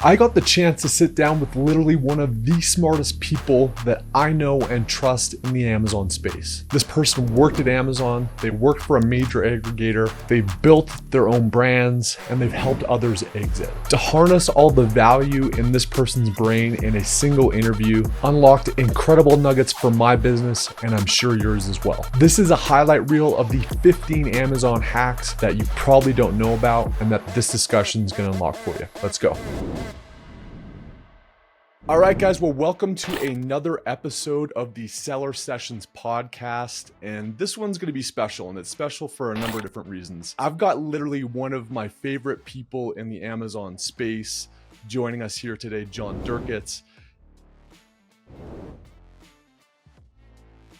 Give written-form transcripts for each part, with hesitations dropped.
I got the chance to sit down with literally one of the smartest people that I know and trust in the Amazon space. This person worked at Amazon, they worked for a major aggregator, they've built their own brands, and they've helped others exit. To harness all the value in this person's brain in a single interview unlocked incredible nuggets for my business, and I'm sure yours as well. This is a highlight reel of the 15 Amazon hacks that you probably don't know about and that this discussion is going to unlock for you. Let's go. All right, guys. Well, welcome to another episode of the Seller Sessions podcast. And this one's going to be special, and it's special for a number of different reasons. I've got literally one of my favorite people in the Amazon space joining us here today, Jon Derkits.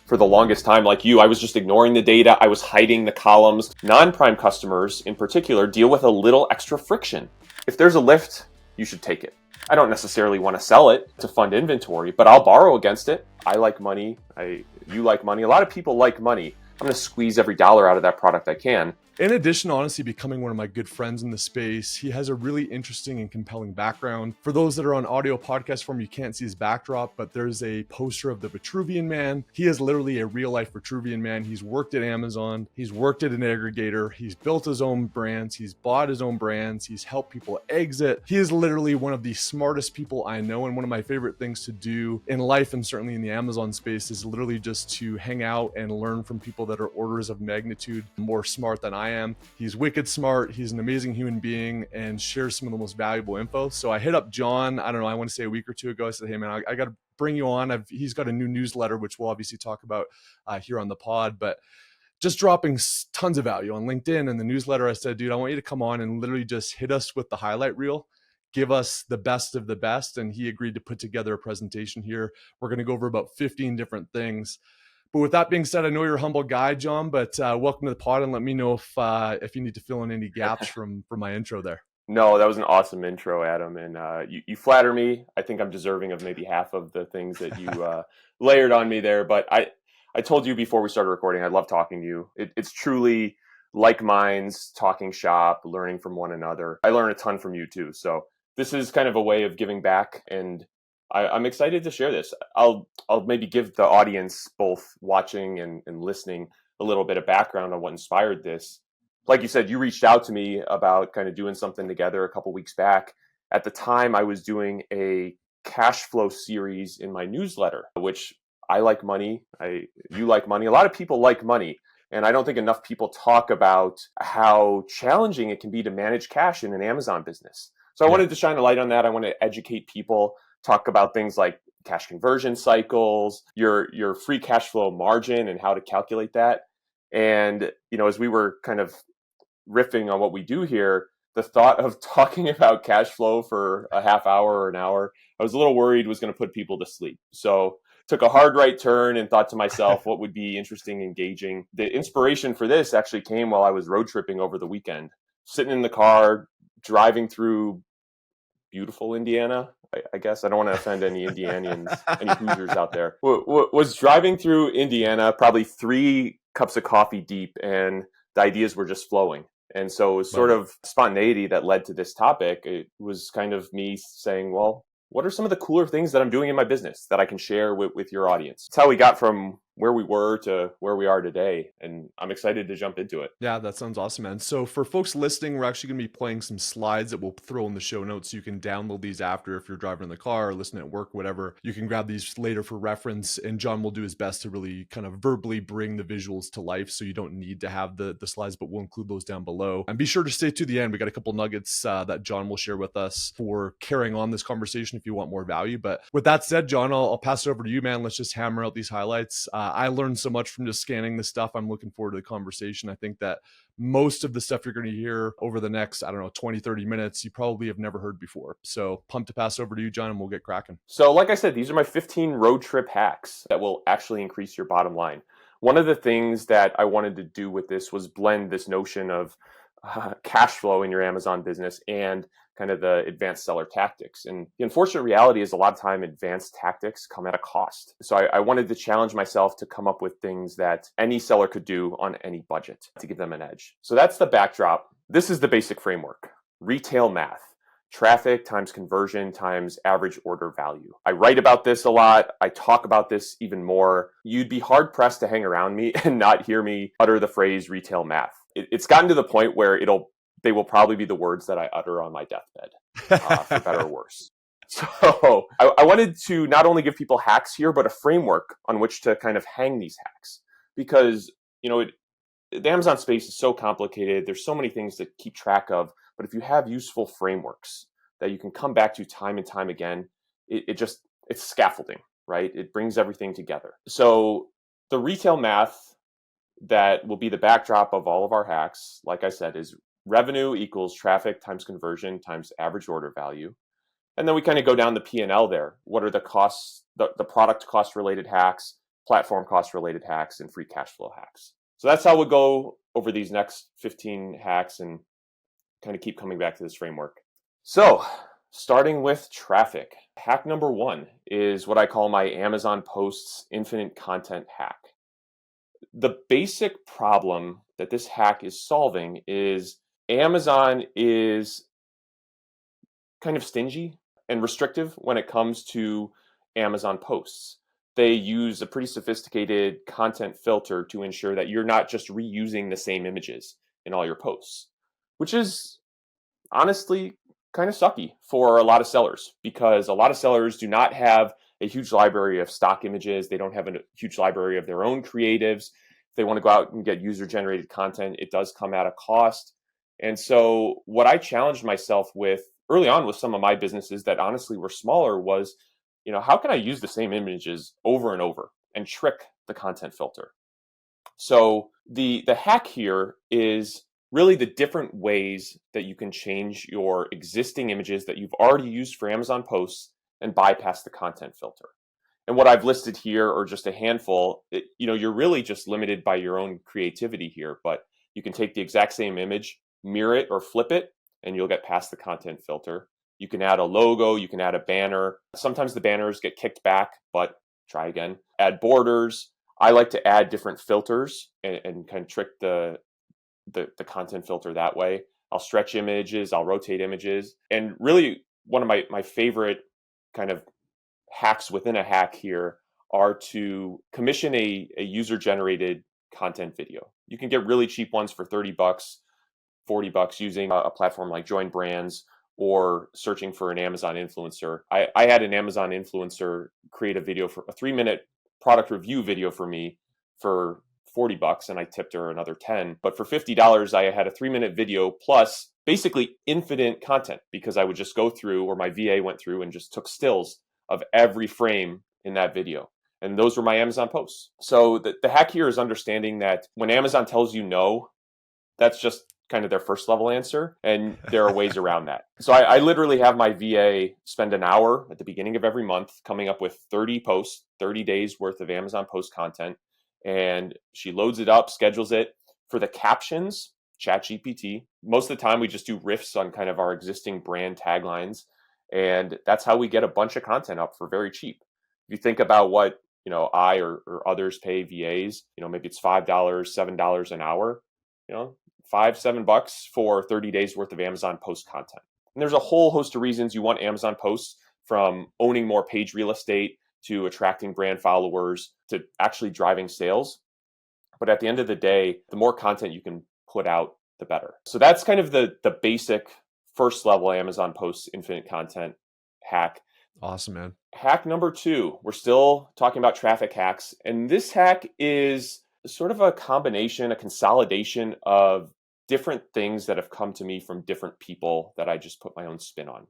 For the longest time, like you, I was just ignoring the data. I was hiding the columns. Non-prime customers in particular deal with a little extra friction. If there's a lift, you should take it. I don't necessarily want to sell it to fund inventory, but I'll borrow against it. I like money. You like money. A lot of people like money. I'm going to squeeze every dollar out of that product I can. In addition to honestly becoming one of my good friends in the space, he has a really interesting and compelling background. For those that are on audio podcast form, you can't see his backdrop, but there's a poster of the Vitruvian Man. He is literally a real life Vitruvian Man. He's worked at Amazon. He's worked at an aggregator. He's built his own brands. He's bought his own brands. He's helped people exit. He is literally one of the smartest people I know. And one of my favorite things to do in life, and certainly in the Amazon space, is literally just to hang out and learn from people that are orders of magnitude more smart than I am. He's wicked smart. He's an amazing human being and shares some of the most valuable info. So I hit up Jon, I don't know, I want to say a week or two ago. I said, hey man, I got to bring you on. He's got a new newsletter, which we'll obviously talk about here on the pod, but just dropping tons of value on LinkedIn and the newsletter. I said, dude, I want you to come on and literally just hit us with the highlight reel. Give us the best of the best. And he agreed to put together a presentation here. We're going to go over about 15 different things. But with that being said, I know you're a humble guy, Jon, but welcome to the pod, and let me know if you need to fill in any gaps from my intro there. No, that was an awesome intro, Adam, and you flatter me. I think I'm deserving of maybe half of the things that you layered on me there. But I told you before we started recording, I love talking to you. It's truly like minds, talking shop, learning from one another. I learn a ton from you too. So this is kind of a way of giving back, and I'm excited to share this. I'll maybe give the audience, both watching and listening, a little bit of background on what inspired this. Like you said, you reached out to me about kind of doing something together a couple weeks back. At the time, I was doing a cash flow series in my newsletter, which I like money. You like money. A lot of people like money. And I don't think enough people talk about how challenging it can be to manage cash in an Amazon business. So I wanted to shine a light on that. I want to educate people, talk about things like cash conversion cycles, your free cash flow margin and how to calculate that. And, as we were kind of riffing on what we do here, the thought of talking about cash flow for a half hour or an hour, I was a little worried was going to put people to sleep. So took a hard right turn and thought to myself, what would be interesting, engaging. The inspiration for this actually came while I was road tripping over the weekend, sitting in the car, driving through beautiful Indiana. I guess I don't want to offend any Indianians, any Hoosiers out there. Was driving through Indiana, probably 3 cups of coffee deep, and the ideas were just flowing. And so it was sort of spontaneity that led to this topic. It was kind of me saying, well, what are some of the cooler things that I'm doing in my business that I can share with your audience? It's how we got from where we were to where we are today. And I'm excited to jump into it. Yeah, that sounds awesome, man. So for folks listening, we're actually going to be playing some slides that we'll throw in the show notes. So you can download these after if you're driving in the car or listening at work, whatever. You can grab these later for reference. And Jon will do his best to really kind of verbally bring the visuals to life. So you don't need to have the slides, but we'll include those down below. And be sure to stay to the end. We got a couple nuggets that Jon will share with us for carrying on this conversation if you want more value. But with that said, Jon, I'll pass it over to you, man. Let's just hammer out these highlights. I learned so much from just scanning this stuff. I'm looking forward to the conversation. I think that most of the stuff you're going to hear over the next, 20, 30 minutes, you probably have never heard before. So pumped to pass over to you, Jon, and we'll get cracking. So like I said, these are my 15 road trip hacks that will actually increase your bottom line. One of the things that I wanted to do with this was blend this notion of cash flow in your Amazon business and kind of the advanced seller tactics. And the unfortunate reality is a lot of time advanced tactics come at a cost. So I wanted to challenge myself to come up with things that any seller could do on any budget to give them an edge. So that's the backdrop. This is the basic framework. Retail math. traffic times conversion times average order value. I write about this a lot. I talk about this even more. You'd be hard pressed to hang around me and not hear me utter the phrase retail math. It's gotten to the point where they will probably be the words that I utter on my deathbed, for better or worse. So I wanted to not only give people hacks here, but a framework on which to kind of hang these hacks, because the Amazon space is so complicated. There's so many things to keep track of. But if you have useful frameworks that you can come back to time and time again, it's scaffolding, right? It brings everything together. So the retail math that will be the backdrop of all of our hacks, like I said, is revenue equals traffic times conversion times average order value. And then we kind of go down the P&L there. What are the costs, the product cost related hacks, platform cost related hacks, and free cash flow hacks? So that's how we'll go over these next 15 hacks and kind of keep coming back to this framework. So starting with traffic, hack number 1 is what I call my Amazon Posts infinite content hack. The basic problem that this hack is solving is Amazon is kind of stingy and restrictive when it comes to Amazon Posts. They use a pretty sophisticated content filter to ensure that you're not just reusing the same images in all your posts, which is honestly kind of sucky for a lot of sellers, because a lot of sellers do not have a huge library of stock images. They don't have a huge library of their own creatives. If they want to go out and get user-generated content, it does come at a cost. And so what I challenged myself with early on with some of my businesses that honestly were smaller was, how can I use the same images over and over and trick the content filter? So the hack here is really the different ways that you can change your existing images that you've already used for Amazon Posts and bypass the content filter. And what I've listed here are just a handful. You're really just limited by your own creativity here, but you can take the exact same image, mirror it or flip it, and you'll get past the content filter. You can add a logo, you can add a banner. Sometimes the banners get kicked back, but try again. Add borders. I like to add different filters and kind of trick the content filter that way. I'll stretch images, I'll rotate images. And really one of my favorite kind of hacks within a hack here are to commission a user-generated content video. You can get really cheap ones for $30, $40 using a platform like Join Brands or searching for an Amazon influencer. I had an Amazon influencer create a video for a 3-minute product review video for me for $40, and I tipped her another $10. But for $50, I had a 3-minute video plus basically infinite content, because I would just go through, or my VA went through and just took stills of every frame in that video. And those were my Amazon posts. So the hack here is understanding that when Amazon tells you no, that's just kind of their first level answer, and there are ways around that. So I literally have my VA spend an hour at the beginning of every month coming up with 30 posts, 30 days worth of Amazon post content, and she loads it up, schedules it. For the captions, ChatGPT. Most of the time we just do riffs on kind of our existing brand taglines, and that's how we get a bunch of content up for very cheap. If you think about what I or others pay VAs, maybe it's $5, $7 an hour, $5-7 for 30 days worth of Amazon post content. And there's a whole host of reasons you want Amazon posts, from owning more page real estate to attracting brand followers to actually driving sales. But at the end of the day, the more content you can put out, the better. So that's kind of the basic first level Amazon posts infinite content hack. Awesome, man. Hack number 2, we're still talking about traffic hacks. And this hack is sort of a combination, a consolidation of different things that have come to me from different people that I just put my own spin on.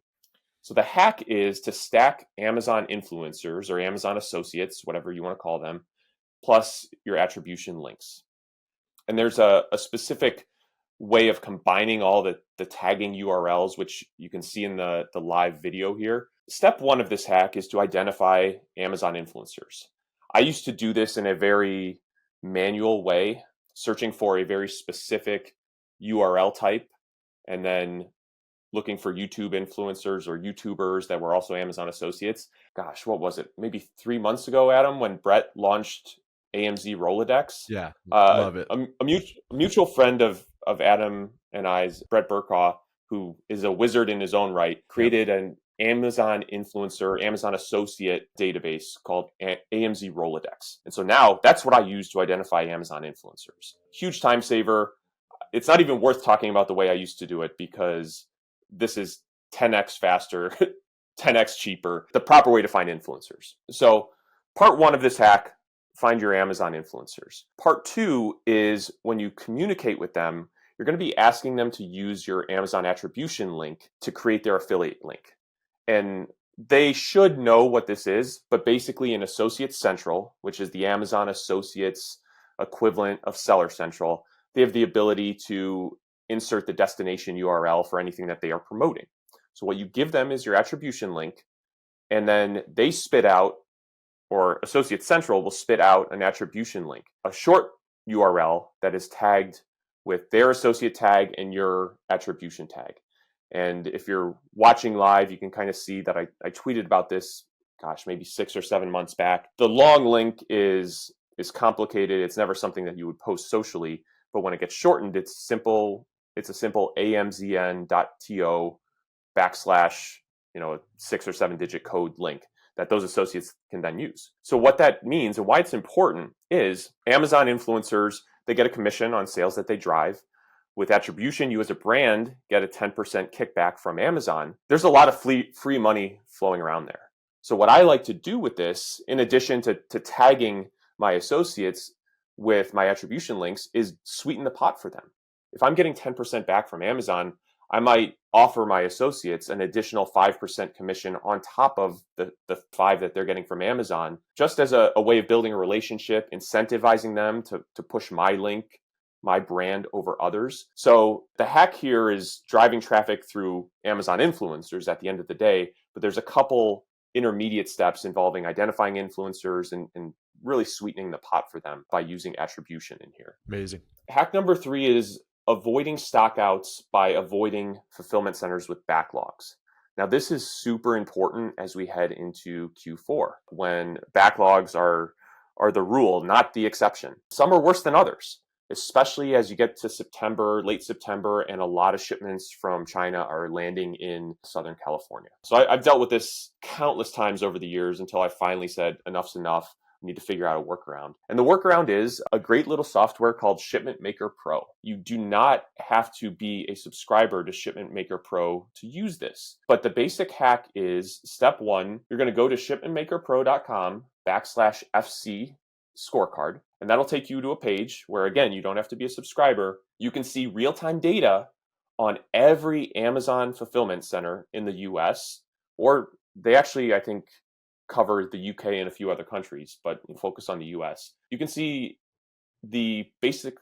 So the hack is to stack Amazon influencers or Amazon associates, whatever you want to call them, plus your attribution links. And there's a specific way of combining all the tagging URLs, which you can see in the live video here. Step 1 of this hack is to identify Amazon influencers. I used to do this in a very manual way, searching for a very specific URL type, and then looking for YouTube influencers or YouTubers that were also Amazon associates. Gosh, what was it? Maybe 3 months ago, Adam, when Brett launched AMZ Rolodex. Yeah, love it. A mutual friend of Adam and I's, Brett Burkaw, who is a wizard in his own right, created an Amazon influencer, Amazon associate database called AMZ Rolodex. And so now that's what I use to identify Amazon influencers. Huge time saver. It's not even worth talking about the way I used to do it because this is 10x faster, 10x cheaper, the proper way to find influencers. So part one of this hack, find your Amazon influencers. Part two is when you communicate with them, you're going to be asking them to use your Amazon attribution link to create their affiliate link. And they should know what this is, but basically in Associates Central, which is the Amazon Associates equivalent of Seller Central, they have the ability to insert the destination URL for anything that they are promoting. So what you give them is your attribution link, and then they spit out, or Associates Central will spit out an attribution link, a short URL that is tagged with their associate tag and your attribution tag. And if you're watching live, you can kind of see that I tweeted about this, maybe 6 or 7 months back. The long link is complicated. It's never something that you would post socially, but when it gets shortened, it's simple. It's a simple amzn.to / 6 or 7 digit code link that those associates can then use. So what that means and why it's important is Amazon influencers, they get a commission on sales that they drive. With attribution, you as a brand get a 10% kickback from Amazon. There's a lot of free money flowing around there. So what I like to do with this, in addition to tagging my associates with my attribution links, is sweeten the pot for them. If I'm getting 10% back from Amazon, I might offer my associates an additional 5% commission on top of the 5 that they're getting from Amazon, just as a way of building a relationship, incentivizing them to push my link, my brand over others. So the hack here is driving traffic through Amazon influencers at the end of the day, but there's a couple intermediate steps involving identifying influencers and really sweetening the pot for them by using attribution in here. Amazing. Hack number 3 is avoiding stockouts by avoiding fulfillment centers with backlogs. Now, this is super important as we head into Q4, when backlogs are the rule, not the exception. Some are worse than others, especially as you get to September, late September, and a lot of shipments from China are landing in Southern California. So I've dealt with this countless times over the years until I finally said, enough's enough. We need to figure out a workaround. And the workaround is a great little software called ShipmentmakerPro. You do not have to be a subscriber to ShipmentmakerPro to use this. But the basic hack is, step 1, you're going to go to ShipmentmakerPro.com /FC Scorecard. And that'll take you to a page where, again, you don't have to be a subscriber. You can see real-time data on every Amazon fulfillment center in the US, or they actually, I think, cover the UK and a few other countries, but we'll focus on the US. You can see the basic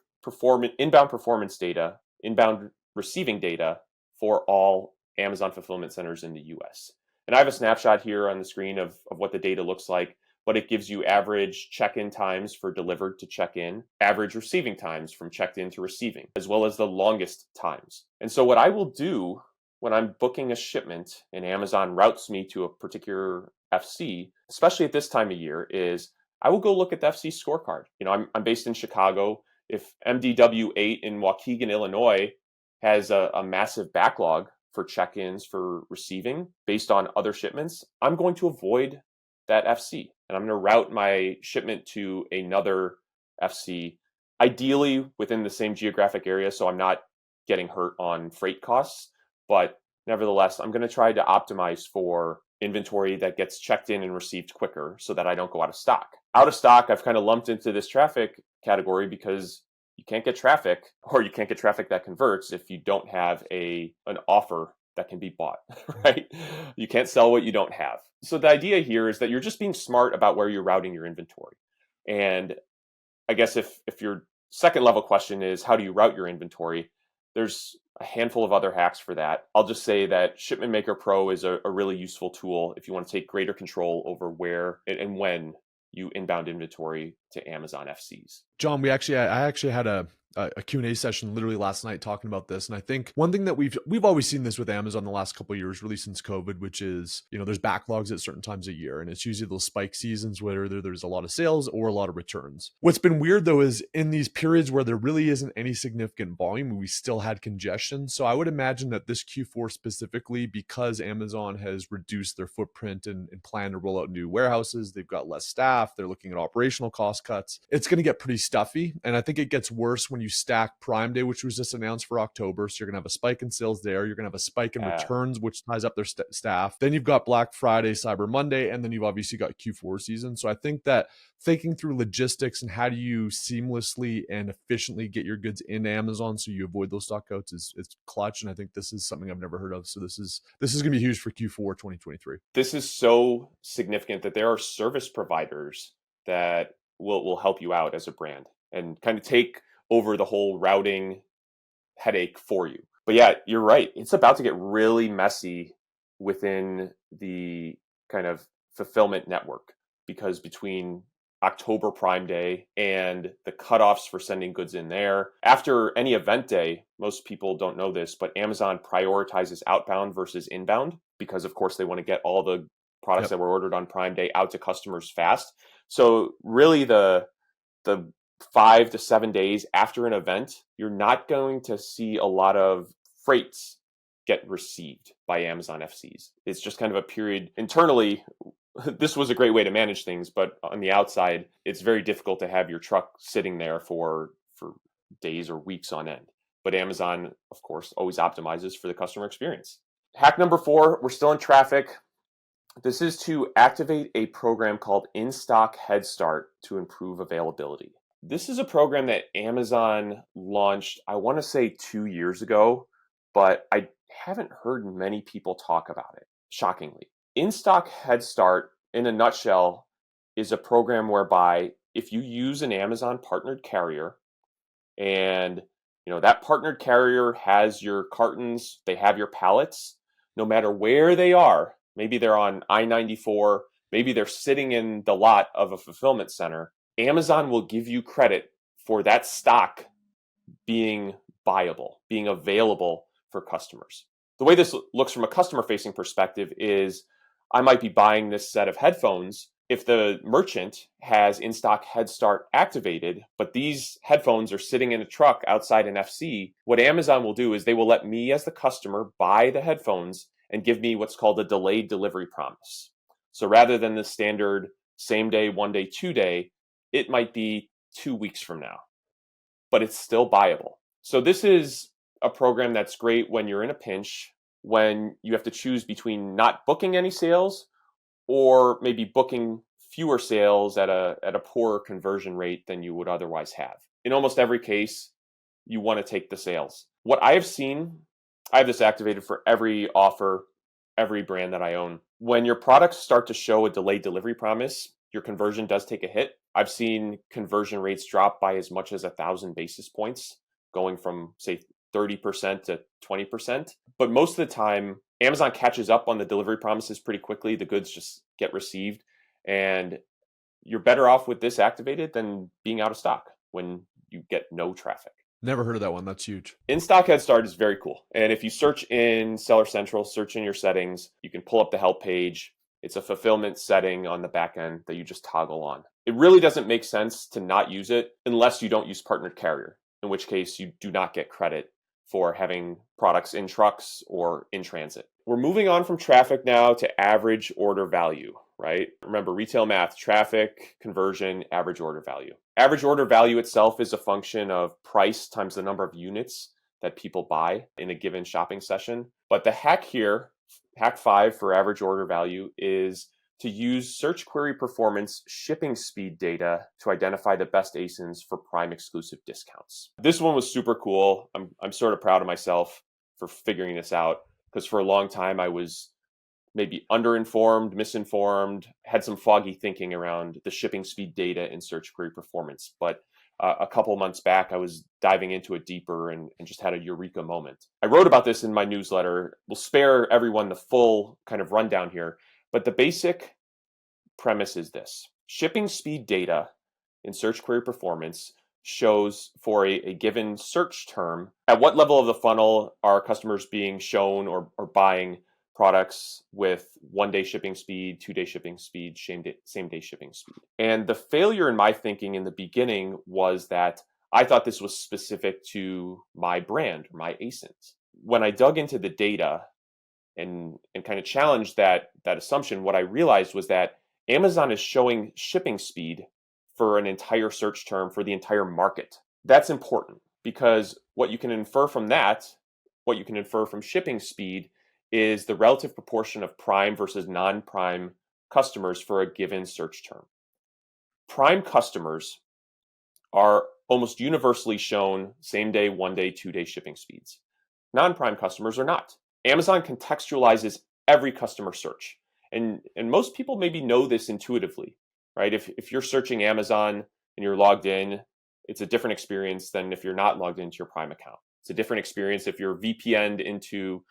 inbound performance data, inbound receiving data for all Amazon fulfillment centers in the US. And I have a snapshot here on the screen of what the data looks like, but it gives you average check-in times for delivered to check-in, average receiving times from checked in to receiving, as well as the longest times. And so what I will do when I'm booking a shipment and Amazon routes me to a particular FC, especially at this time of year, is I will go look at the FC scorecard. I'm based in Chicago. If MDW8 in Waukegan, Illinois has a massive backlog for check-ins for receiving based on other shipments, I'm going to avoid that FC and I'm going to route my shipment to another FC, ideally within the same geographic area so I'm not getting hurt on freight costs. But nevertheless, I'm going to try to optimize for inventory that gets checked in and received quicker so that I don't go out of stock. Out of stock, I've kind of lumped into this traffic category because you can't get traffic, or you can't get traffic that converts if you don't have an offer that can be bought, right? You can't sell what you don't have. So the idea here is that you're just being smart about where you're routing your inventory. And I guess if your second level question is how do you route your inventory, there's a handful of other hacks for that. I'll just say that Shipment Maker Pro is a really useful tool if you want to take greater control over where and when you inbound inventory to Amazon FCs. John, I actually had a a Q&A session literally last night talking about this. And I think one thing that we've always seen this with Amazon the last couple of years, really since COVID, which is, there's backlogs at certain times a year. And it's usually those spike seasons where there's a lot of sales or a lot of returns. What's been weird though is in these periods where there really isn't any significant volume, we still had congestion. So I would imagine that this Q4 specifically, because Amazon has reduced their footprint and plan to roll out new warehouses, they've got less staff, they're looking at operational cost cuts, it's going to get pretty stuffy. And I think it gets worse when you stack Prime Day, which was just announced for October. So you're going to have a spike in sales there. You're going to have a spike in returns, which ties up their staff. Then you've got Black Friday, Cyber Monday, and then you've obviously got Q4 season. So I think that thinking through logistics and how do you seamlessly and efficiently get your goods into Amazon so you avoid those stockouts is clutch. And I think this is something I've never heard of. So this is going to be huge for Q4 2023. This is so significant that there are service providers that will help you out as a brand and kind of take over the whole routing headache for you. But yeah, you're right. It's about to get really messy within the kind of fulfillment network, because between October Prime Day and the cutoffs for sending goods in there, after any event day, most people don't know this, but Amazon prioritizes outbound versus inbound because, of course, they want to get all the products that were ordered on Prime Day out to customers fast. So really the 5 to 7 days after an event, you're not going to see a lot of freights get received by Amazon FCs. It's just kind of a period internally. This was a great way to manage things, but on the outside, it's very difficult to have your truck sitting there for days or weeks on end. But Amazon, of course, always optimizes for the customer experience. Hack number 4, we're still in traffic. This is to activate a program called Instock Headstart to improve availability. This is a program that Amazon launched, I want to say 2 years ago, but I haven't heard many people talk about it, shockingly. Instock Headstart, in a nutshell, is a program whereby if you use an Amazon partnered carrier and that partnered carrier has your cartons, they have your pallets, no matter where they are, maybe they're on I-94, maybe they're sitting in the lot of a fulfillment center, Amazon will give you credit for that stock being viable, being available for customers. The way this looks from a customer-facing perspective is I might be buying this set of headphones. If the merchant has Instock Headstart activated, but these headphones are sitting in a truck outside an FC, what Amazon will do is they will let me as the customer buy the headphones and give me what's called a delayed delivery promise. So rather than the standard same day, 1 day, 2 day, it might be 2 weeks from now, but it's still buyable. So this is a program that's great when you're in a pinch, when you have to choose between not booking any sales or maybe booking fewer sales at a poorer conversion rate than you would otherwise have. In almost every case, you want to take the sales. What I have seen, I have this activated for every offer, every brand that I own. When your products start to show a delayed delivery promise, your conversion does take a hit. I've seen conversion rates drop by as much as 1,000 basis points, going from, say, 30% to 20%. But most of the time, Amazon catches up on the delivery promises pretty quickly. The goods just get received. And you're better off with this activated than being out of stock when you get no traffic. Never heard of that one. That's huge. Instock Headstart is very cool. And if you search in Seller Central, search in your settings, you can pull up the help page. It's a fulfillment setting on the back end that you just toggle on. It really doesn't make sense to not use it unless you don't use partnered carrier, in which case you do not get credit for having products in trucks or in transit. We're moving on from traffic now to average order value, right? Remember, retail math, traffic, conversion, average order value. Average order value itself is a function of price times the number of units that people buy in a given shopping session. But the hack here, hack 5 for average order value, is to use search query performance shipping speed data to identify the best ASINs for Prime exclusive discounts. This one was super cool. I'm sort of proud of myself for figuring this out, because for a long time I was maybe underinformed, misinformed, had some foggy thinking around the shipping speed data in search query performance. But a couple months back, I was diving into it deeper and just had a eureka moment. I wrote about this in my newsletter. We'll spare everyone the full kind of rundown here, but the basic premise is this. Shipping speed data in search query performance shows for a given search term, at what level of the funnel are customers being shown or buying products with 1-day shipping speed, 2-day shipping speed, same-day shipping speed. And the failure in my thinking in the beginning was that I thought this was specific to my brand or my ASINs. When I dug into the data and kind of challenged that assumption, what I realized was that Amazon is showing shipping speed for an entire search term for the entire market. That's important because what you can infer from that, what you can infer from shipping speed, is the relative proportion of prime versus non-prime customers for a given search term. Prime customers are almost universally shown same day, 1-day, 2-day shipping speeds. Non-prime customers are not. Amazon contextualizes every customer search. And most people maybe know this intuitively, right? If you're searching Amazon and you're logged in, it's a different experience than if you're not logged into your Prime account. It's a different experience if you're VPN'd into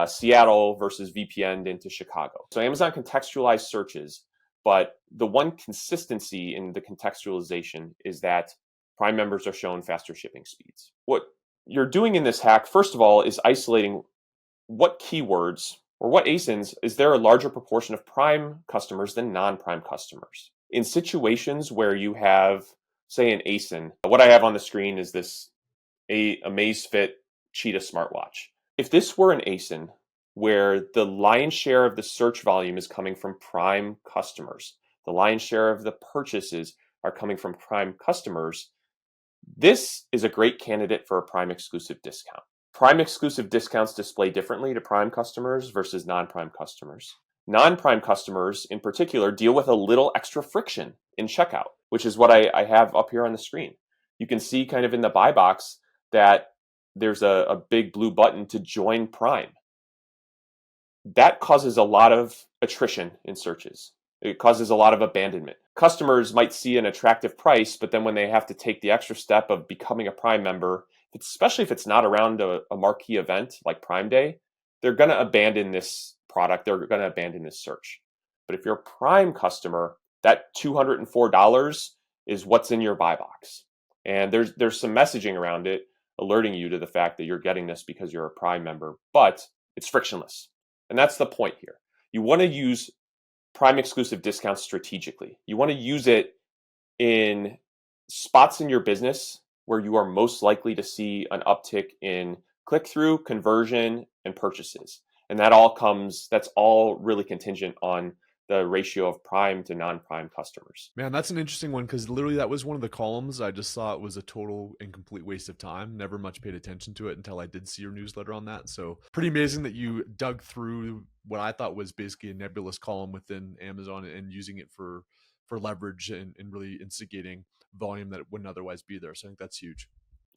Seattle versus VPN'd into Chicago. So Amazon contextualized searches, but the one consistency in the contextualization is that Prime members are shown faster shipping speeds. What you're doing in this hack, first of all, is isolating what keywords or what ASINs is there a larger proportion of Prime customers than non-Prime customers. In situations where you have, say, an ASIN, what I have on the screen is this Amazfit Cheetah smartwatch. If this were an ASIN where the lion's share of the search volume is coming from Prime customers, the lion's share of the purchases are coming from Prime customers, this is a great candidate for a Prime exclusive discount. Prime exclusive discounts display differently to Prime customers versus non-Prime customers. Non-Prime customers, in particular, deal with a little extra friction in checkout, which is what I have up here on the screen. You can see kind of in the buy box that there's a big blue button to join Prime. That causes a lot of attrition in searches. It causes a lot of abandonment. Customers might see an attractive price, but then when they have to take the extra step of becoming a Prime member, especially if it's not around a marquee event like Prime Day, they're going to abandon this product. They're going to abandon this search. But if you're a Prime customer, that $204 is what's in your buy box. And there's some messaging around it alerting you to the fact that you're getting this because you're a Prime member, but it's frictionless. And that's the point here. You want to use Prime exclusive discounts strategically. You want to use it in spots in your business where you are most likely to see an uptick in click-through, conversion, and purchases. And that's all really contingent on the ratio of Prime to non-Prime customers. Man, that's an interesting one because literally that was one of the columns. I just thought it was a total and complete waste of time. Never much paid attention to it until I did see your newsletter on that. So pretty amazing that you dug through what I thought was basically a nebulous column within Amazon and using it for leverage and really instigating volume that wouldn't otherwise be there. So I think that's huge.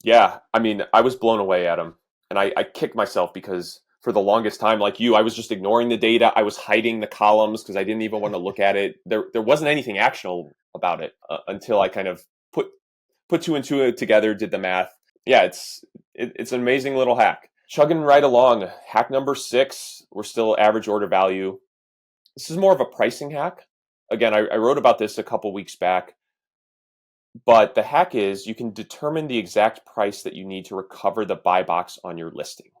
Yeah, I mean, I was blown away, Adam. And I kicked myself because for the longest time, like you, I was just ignoring the data. I was hiding the columns because I didn't even want to look at it. There wasn't anything actionable about it until I kind of put two and two together, did the math. Yeah, it's an amazing little hack. Chugging right along. Hack number 6, we're still average order value. This is more of a pricing hack. Again, I wrote about this a couple weeks back. But the hack is you can determine the exact price that you need to recover the buy box on your listing.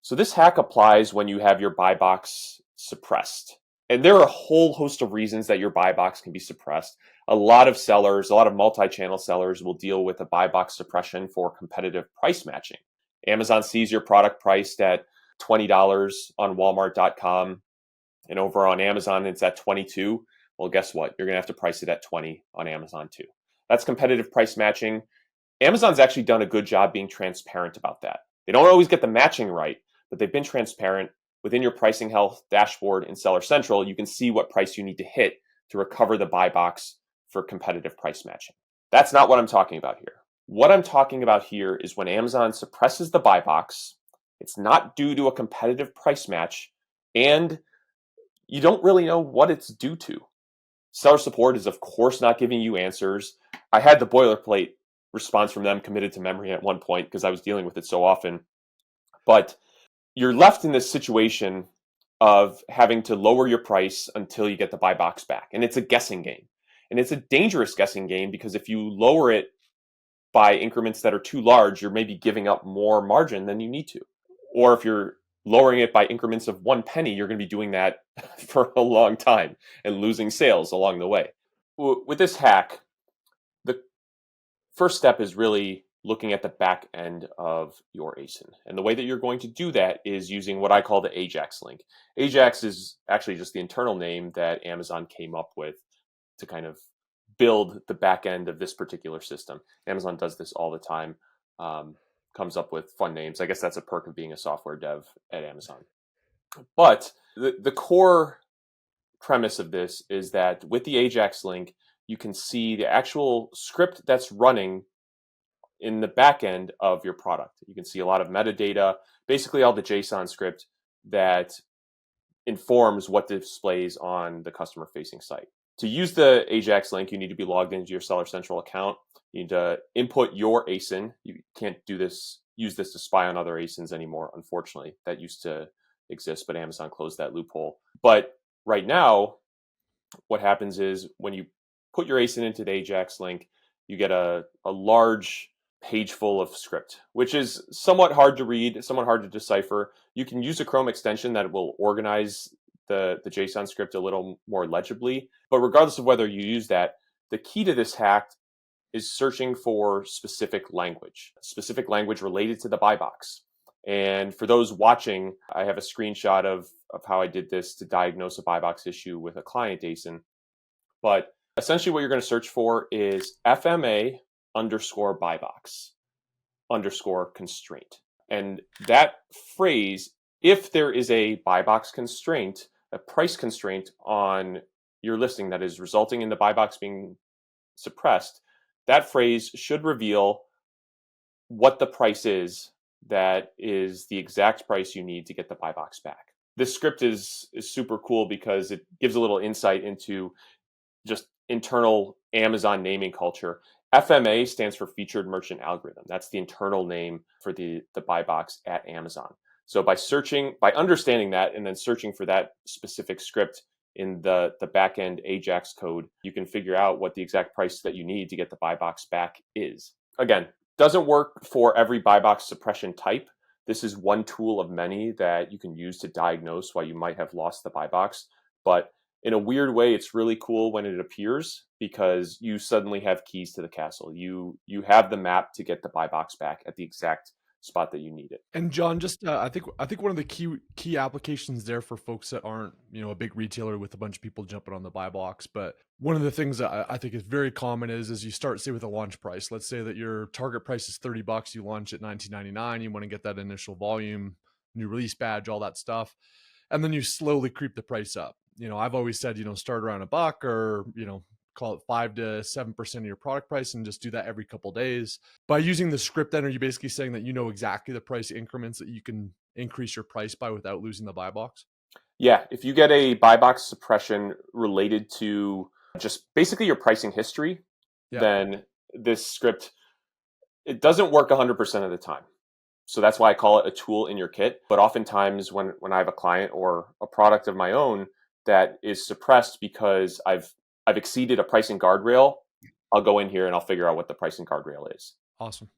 So this hack applies when you have your buy box suppressed. And there are a whole host of reasons that your buy box can be suppressed. A lot of multi-channel sellers will deal with a buy box suppression for competitive price matching. Amazon sees your product priced at $20 on Walmart.com, and over on Amazon it's at $22. Well, guess what? You're going to have to price it at $20 on Amazon too. That's competitive price matching. Amazon's actually done a good job being transparent about that. They don't always get the matching right, but they've been transparent. Within your pricing health dashboard in Seller Central, you can see what price you need to hit to recover the buy box for competitive price matching. That's not what I'm talking about here. What I'm talking about here is when Amazon suppresses the buy box, it's not due to a competitive price match, and you don't really know what it's due to. Seller support is, of course, not giving you answers. I had the boilerplate response from them committed to memory at one point because I was dealing with it so often. But you're left in this situation of having to lower your price until you get the buy box back. And it's a guessing game. And it's a dangerous guessing game because if you lower it by increments that are too large, you're maybe giving up more margin than you need to. Or if you're lowering it by increments of 1 penny, you're going to be doing that for a long time and losing sales along the way. With this hack, the first step is really looking at the back end of your ASIN. And the way that you're going to do that is using what I call the AJAX link. AJAX is actually just the internal name that Amazon came up with to kind of build the back end of this particular system. Amazon does this all the time, comes up with fun names. I guess that's a perk of being a software dev at Amazon. But the core premise of this is that with the AJAX link, you can see the actual script that's running in the back end of your product. You can see a lot of metadata, basically all the JSON script that informs what displays on the customer facing site. To use the AJAX link, you need to be logged into your Seller Central account. You need to input your ASIN. You can't use this to spy on other ASINs anymore, unfortunately. That used to exist, but Amazon closed that loophole. But right now, what happens is when you put your ASIN into the AJAX link, you get a large page full of script, which is somewhat hard to read, somewhat hard to decipher. You can use a Chrome extension that will organize the JSON script a little more legibly. But regardless of whether you use that, the key to this hack is searching for specific language related to the buy box. And for those watching, I have a screenshot of how I did this to diagnose a buy box issue with a client ASIN. But essentially what you're going to search for is FMA underscore buy box underscore constraint. And that phrase, if there is a buy box constraint, a price constraint on your listing that is resulting in the buy box being suppressed, that phrase should reveal what the price is that is the exact price you need to get the buy box back. This script is super cool because it gives a little insight into just internal Amazon naming culture. FMA stands for Featured Merchant Algorithm. That's the internal name for the buy box at Amazon. So by understanding that and then searching for that specific script in the backend AJAX code, you can figure out what the exact price that you need to get the buy box back is. Again, doesn't work for every buy box suppression type. This is one tool of many that you can use to diagnose why you might have lost the buy box. But in a weird way, it's really cool when it appears because you suddenly have keys to the castle. You have the map to get the buy box back at the exact spot that you need it. And John, just I think one of the key applications there for folks that aren't a big retailer with a bunch of people jumping on the buy box, but one of the things that I think is very common is you start say with a launch price. Let's say that your target price is $30, you launch at $19.99. You want to get that initial volume, new release badge, all that stuff, and then you slowly creep the price up. I've always said start around $1 or call it 5 to 7% of your product price and just do that every couple of days. By using the script, then are you basically saying that exactly the price increments that you can increase your price by without losing the buy box? Yeah, if you get a buy box suppression related to just basically your pricing history, then this script, it doesn't work 100% of the time. So that's why I call it a tool in your kit. But oftentimes when I have a client or a product of my own that is suppressed because I've exceeded a pricing guardrail, I'll go in here and I'll figure out what the pricing guardrail is. Awesome.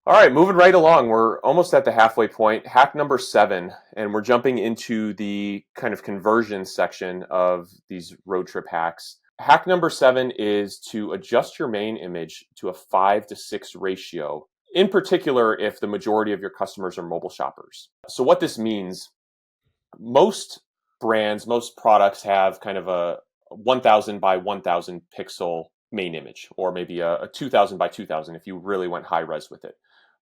All right, moving right along. We're almost at the halfway point. Hack number 7, and we're jumping into the kind of conversion section of these road trip hacks. Hack number 7 is to adjust your main image to a 5:6 ratio, in particular if the majority of your customers are mobile shoppers. So what this means, most brands, most products have kind of a 1000 by 1000 pixel main image, or maybe a 2000 by 2000 if you really went high res with it.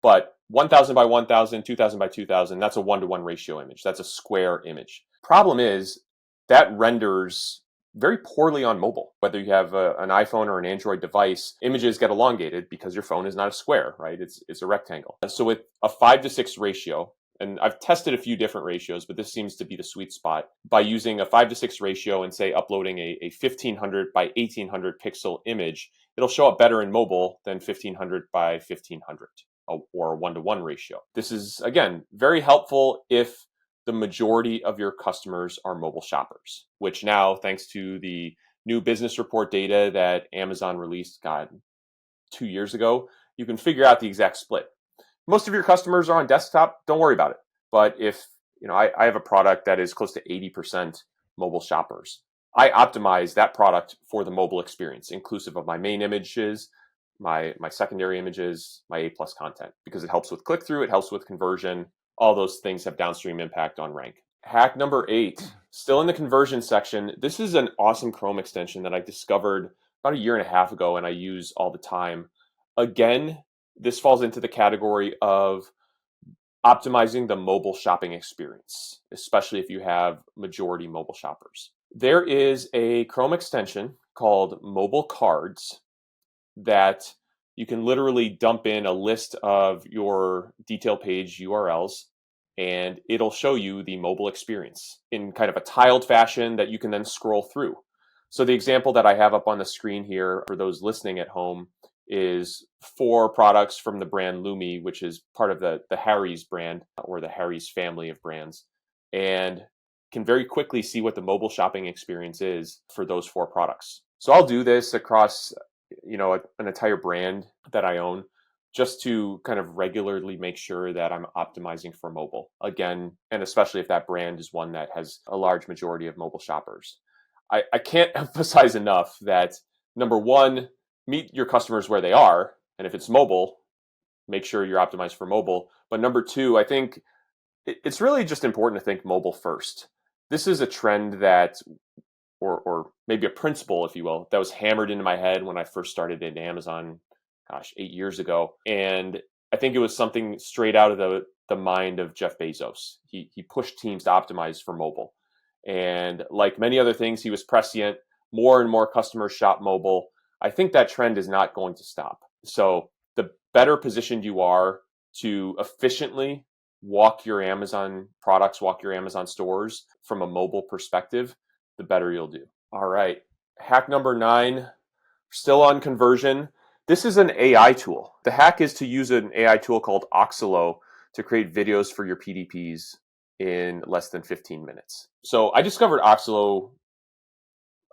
But 1000 by 1000, 2000 by 2000, that's a 1-to-1 ratio image. That's a square image. Problem is that renders very poorly on mobile. Whether you have an iPhone or an Android device, images get elongated because your phone is not a square, right? It's a rectangle. So with a 5:6 ratio, and I've tested a few different ratios, but this seems to be the sweet spot. By using a 5:6 ratio and say uploading a 1500 by 1800 pixel image, it'll show up better in mobile than 1500 by 1500 or a 1-to-1 ratio. This is, again, very helpful if the majority of your customers are mobile shoppers, which now, thanks to the new business report data that Amazon released, 2 years ago, you can figure out the exact split. Most of your customers are on desktop, don't worry about it. But if, I have a product that is close to 80% mobile shoppers, I optimize that product for the mobile experience, inclusive of my main images, my secondary images, my A+ content, because it helps with click-through, it helps with conversion. All those things have downstream impact on rank. Hack number 8, still in the conversion section. This is an awesome Chrome extension that I discovered about a year and a half ago and I use all the time. Again, this falls into the category of optimizing the mobile shopping experience, especially if you have majority mobile shoppers. There is a Chrome extension called MobileCards that you can literally dump in a list of your detail page URLs and it'll show you the mobile experience in kind of a tiled fashion that you can then scroll through. So the example that I have up on the screen here for those listening at home is 4 products from the brand Lumi, which is part of the Harry's brand or the Harry's family of brands, and can very quickly see what the mobile shopping experience is for those 4 products. So I'll do this across an entire brand that I own just to kind of regularly make sure that I'm optimizing for mobile. Again, and especially if that brand is one that has a large majority of mobile shoppers. I can't emphasize enough that, number one, meet your customers where they are. And if it's mobile, make sure you're optimized for mobile. But number 2, I think it's really just important to think mobile first. This is a trend that, or maybe a principle, if you will, that was hammered into my head when I first started at Amazon, 8 years ago. And I think it was something straight out of the mind of Jeff Bezos. He pushed teams to optimize for mobile. And like many other things, he was prescient. More and more customers shop mobile. I think that trend is not going to stop. So the better positioned you are to efficiently walk your Amazon products, walk your Amazon stores from a mobile perspective, the better you'll do. All right. Hack number 9, still on conversion. This is an AI tool. The hack is to use an AI tool called Oxolo to create videos for your PDPs in less than 15 minutes. So I discovered Oxolo,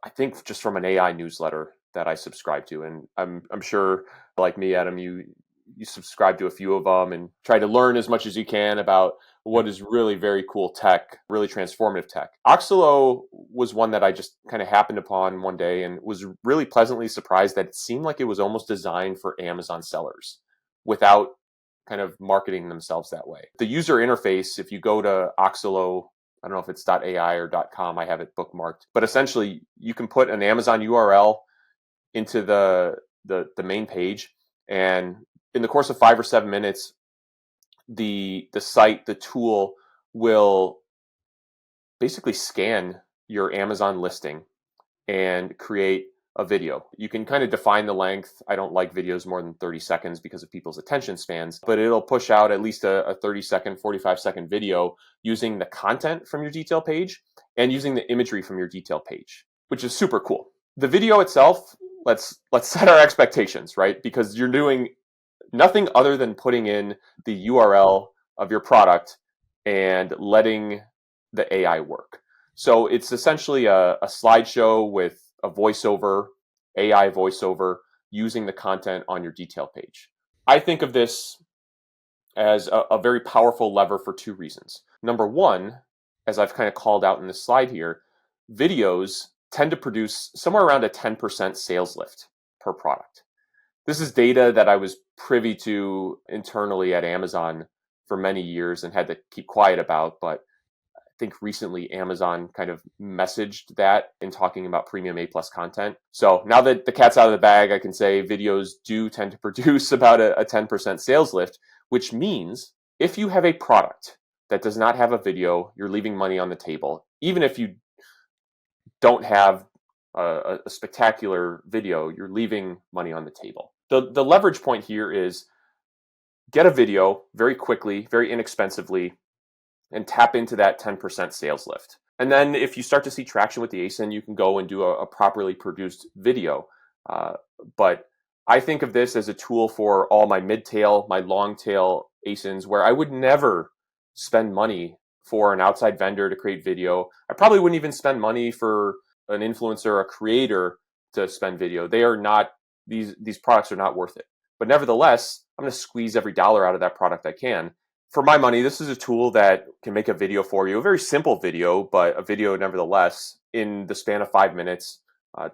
I think, just from an AI newsletter that I subscribe to. And I'm sure, like me, Adam, you subscribe to a few of them and try to learn as much as you can about what is really very cool tech, really transformative tech. Oxolo was one that I just kind of happened upon one day and was really pleasantly surprised that it seemed like it was almost designed for Amazon sellers without kind of marketing themselves that way. The user interface, if you go to Oxolo, I don't know if it's .ai or .com, I have it bookmarked, but essentially you can put an Amazon URL into the main page, and in the course of 5 or 7 minutes, the site, the tool will basically scan your Amazon listing and create a video. You can kind of define the length. I don't like videos more than 30 seconds because of people's attention spans, but it'll push out at least a 30-second, 45-second video using the content from your detail page and using the imagery from your detail page, which is super cool. The video itself, let's set our expectations, right? Because you're doing nothing other than putting in the URL of your product and letting the AI work. So it's essentially a slideshow with a voiceover, AI voiceover, using the content on your detail page. I think of this as a very powerful lever for 2 reasons. Number 1, as I've kind of called out in this slide here, videos tend to produce somewhere around a 10% sales lift per product. This is data that I was privy to internally at Amazon for many years and had to keep quiet about, but I think recently Amazon kind of messaged that in talking about premium A+ content. So now that the cat's out of the bag, I can say videos do tend to produce about a 10% sales lift, which means if you have a product that does not have a video, you're leaving money on the table. Even if you don't have a spectacular video, you're leaving money on the table. The leverage point here is get a video very quickly, very inexpensively, and tap into that 10% sales lift. And then if you start to see traction with the ASIN, you can go and do a properly produced video. But I think of this as a tool for all my mid-tail, my long-tail ASINs, where I would never spend money for an outside vendor to create video. I probably wouldn't even spend money for an influencer, a creator to spend video. They are not, these products are not worth it. But nevertheless, I'm going to squeeze every dollar out of that product I can. For my money, this is a tool that can make a video for you, a very simple video, but a video nevertheless in the span of 5 minutes.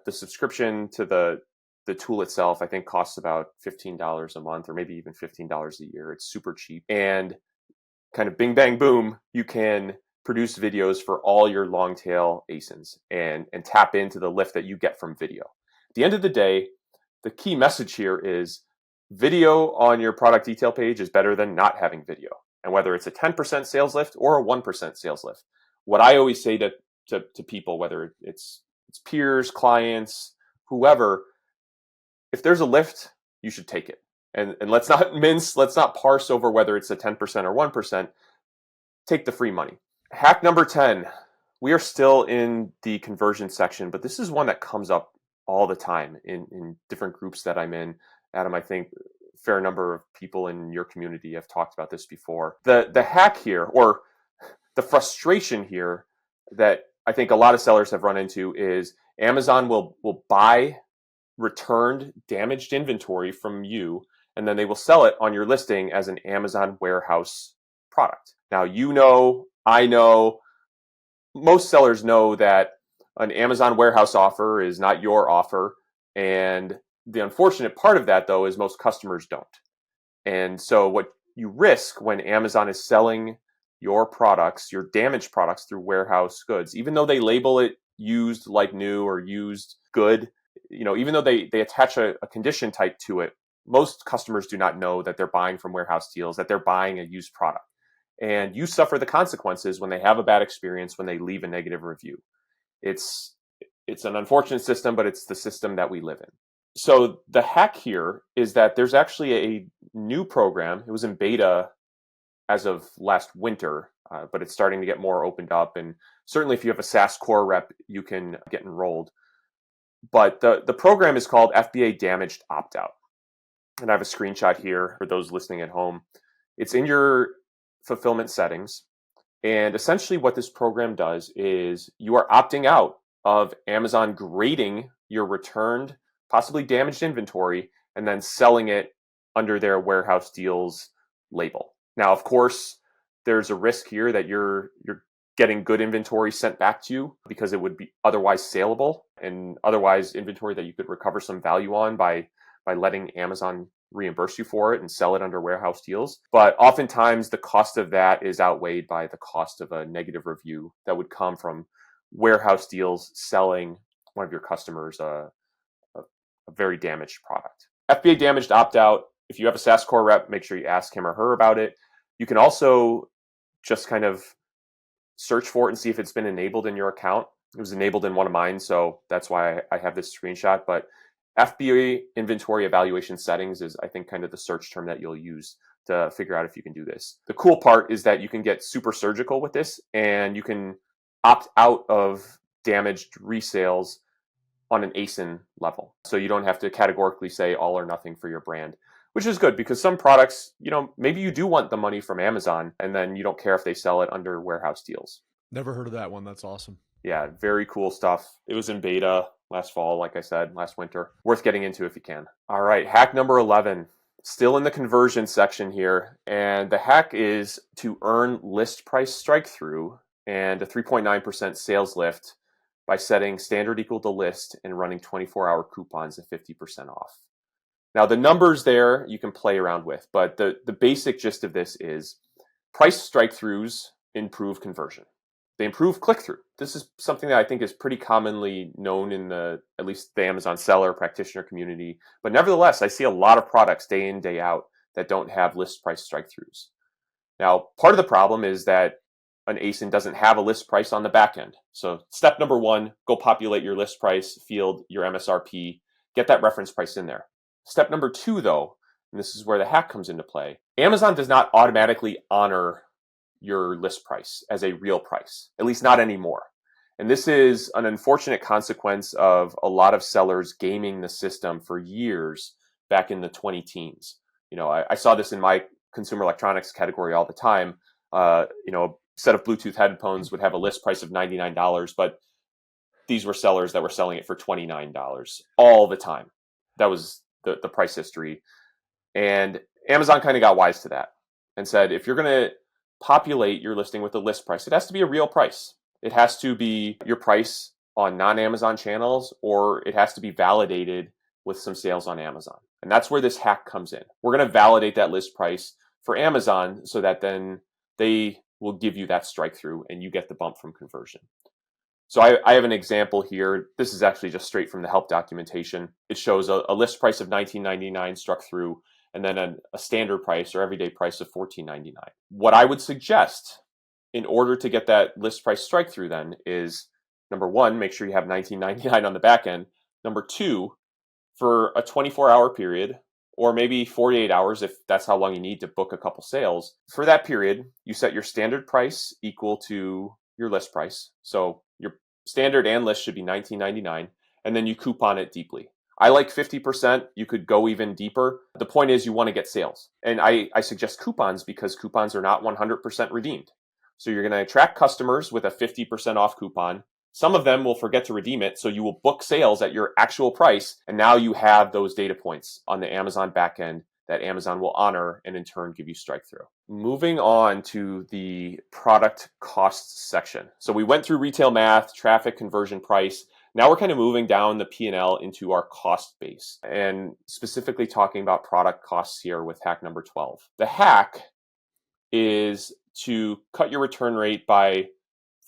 The subscription to the tool itself, I think, costs about $15 a month or maybe even $15 a year. It's super cheap. And kind of bing, bang, boom, you can produce videos for all your long tail ASINs and tap into the lift that you get from video. At the end of the day, the key message here is video on your product detail page is better than not having video. And whether it's a 10% sales lift or a 1% sales lift, what I always say to people, whether it's peers, clients, whoever, if there's a lift, you should take it. And let's not mince, let's not parse over whether it's a 10% or 1%. Take the free money. Hack number 10. We are still in the conversion section, but this is one that comes up all the time in different groups that I'm in. Adam, I think a fair number of people in your community have talked about this before. The hack here, or the frustration here that I think a lot of sellers have run into is Amazon will buy returned damaged inventory from you, and then they will sell it on your listing as an Amazon warehouse product. Now, you know, I know, most sellers know that an Amazon warehouse offer is not your offer. And the unfortunate part of that, though, is most customers don't. And so what you risk when Amazon is selling your products, your damaged products through warehouse goods, even though they label it used like new or used good, even though they attach a condition type to it, most customers do not know that they're buying from warehouse deals, that they're buying a used product. And you suffer the consequences when they have a bad experience, when they leave a negative review. It's an unfortunate system, but it's the system that we live in. So the hack here is that there's actually a new program. It was in beta as of last winter, but it's starting to get more opened up. And certainly if you have a SaaS core rep, you can get enrolled. But the program is called FBA Damaged Opt-out. And I have a screenshot here for those listening at home. It's in your fulfillment settings. And essentially what this program does is you are opting out of Amazon grading your returned, possibly damaged inventory, and then selling it under their warehouse deals label. Now, of course, there's a risk here that you're getting good inventory sent back to you because it would be otherwise saleable and otherwise inventory that you could recover some value on by letting Amazon reimburse you for it and sell it under warehouse deals. But oftentimes the cost of that is outweighed by the cost of a negative review that would come from warehouse deals selling one of your customers a very damaged product. FBA Damaged Opt-out. If you have a SaaS core rep, make sure you ask him or her about it. You can also just kind of search for it and see if it's been enabled in your account. It was enabled in one of mine, so that's why I have this screenshot. But FBA inventory evaluation settings is, I think, kind of the search term that you'll use to figure out if you can do this. The cool part is that you can get super surgical with this, and you can opt out of damaged resales on an ASIN level. So you don't have to categorically say all or nothing for your brand, which is good because some products, maybe you do want the money from Amazon and then you don't care if they sell it under warehouse deals. Never heard of that one. That's awesome. Yeah, very cool stuff. It was in beta last fall, like I said, last winter. Worth getting into if you can. All right, hack number 11. Still in the conversion section here. And the hack is to earn list price strike through and a 3.9% sales lift by setting standard equal to list and running 24-hour coupons at 50% off. Now, the numbers there you can play around with, but the basic gist of this is price strike throughs improve conversion. They improve click-through. This is something that I think is pretty commonly known in at least the Amazon seller practitioner community. But nevertheless, I see a lot of products day in, day out that don't have list price strike-throughs. Now, part of the problem is that an ASIN doesn't have a list price on the back end. So step number 1, go populate your list price field, your MSRP, get that reference price in there. Step number 2, though, and this is where the hack comes into play, Amazon does not automatically honor your list price as a real price, at least not anymore. And this is an unfortunate consequence of a lot of sellers gaming the system for years back in the 20 teens. I saw this in my consumer electronics category all the time. A set of Bluetooth headphones would have a list price of $99, but these were sellers that were selling it for $29 all the time. That was the price history. And Amazon kind of got wise to that and said, if you're going to populate your listing with a list price, it has to be a real price. It has to be your price on non-Amazon channels, or it has to be validated with some sales on Amazon. And that's where this hack comes in. We're going to validate that list price for Amazon so that then they will give you that strike through and you get the bump from conversion. So I have an example here. This is actually just straight from the help documentation. It shows a list price of $19.99 struck through, and then a standard price or everyday price of $14.99. What I would suggest in order to get that list price strike through then is, number one, make sure you have $19.99 on the back end. Number two, for a 24-hour period, or maybe 48 hours if that's how long you need to book a couple sales, for that period, you set your standard price equal to your list price. So your standard and list should be $19.99, and then you coupon it deeply. I like 50%. You could go even deeper. The point is you want to get sales. And I suggest coupons because coupons are not 100% redeemed. So you're going to attract customers with a 50% off coupon. Some of them will forget to redeem it, so you will book sales at your actual price, and now you have those data points on the Amazon backend that Amazon will honor and in turn give you strike through. Moving on to the product costs section. So we went through retail math, traffic, conversion, price. Now we're kind of moving down the P&L into our cost base, and specifically talking about product costs here with hack number 12. The hack is to cut your return rate by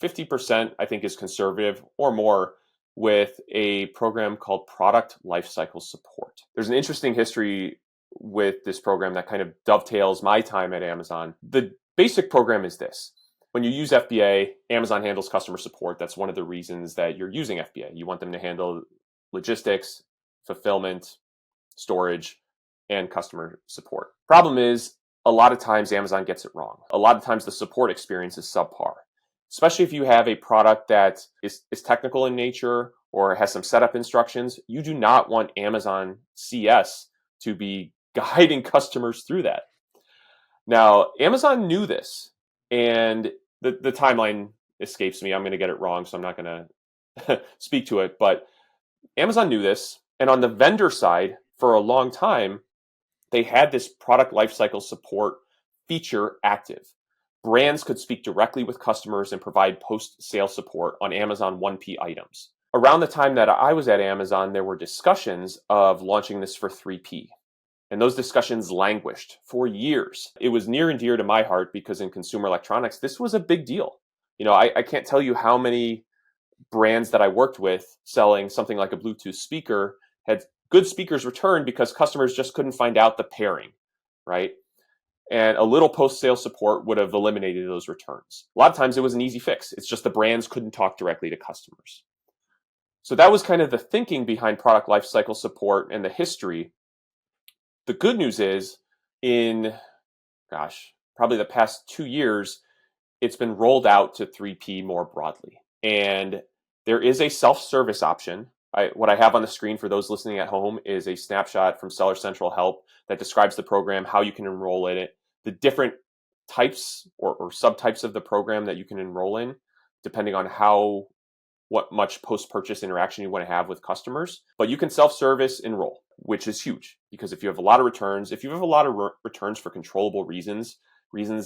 50%, I think is conservative, or more, with a program called Product Lifecycle Support. There's an interesting history with this program that kind of dovetails my time at Amazon. The basic program is this. When you use FBA, Amazon handles customer support. That's one of the reasons that you're using FBA. You want them to handle logistics, fulfillment, storage, and customer support. Problem is, a lot of times Amazon gets it wrong. A lot of times the support experience is subpar, especially if you have a product that is technical in nature or has some setup instructions. You do not want Amazon CS to be guiding customers through that. Now, Amazon knew this, and the timeline escapes me. I'm going to get it wrong, so I'm not going to speak to it. But Amazon knew this, and on the vendor side, for a long time, they had this product lifecycle support feature active. Brands could speak directly with customers and provide post-sale support on Amazon 1P items. Around the time that I was at Amazon, there were discussions of launching this for 3P. And those discussions languished for years. It was near and dear to my heart because in consumer electronics, this was a big deal. You know, I can't tell you how many brands that I worked with selling something like a Bluetooth speaker had good speakers returned because customers just couldn't find out the pairing, right? And a little post-sale support would have eliminated those returns. A lot of times it was an easy fix. It's just the brands couldn't talk directly to customers. So that was kind of the thinking behind product lifecycle support and the history. The good news is in, probably the past 2 years, it's been rolled out to 3P more broadly. And there is a self-service option. What I have on the screen for those listening at home is a snapshot from Seller Central Help that describes the program, how you can enroll in it, the different types or subtypes of the program that you can enroll in, depending on what much post-purchase interaction you want to have with customers. But you can self-service enroll, which is huge because if you have a lot of returns, returns for controllable reasons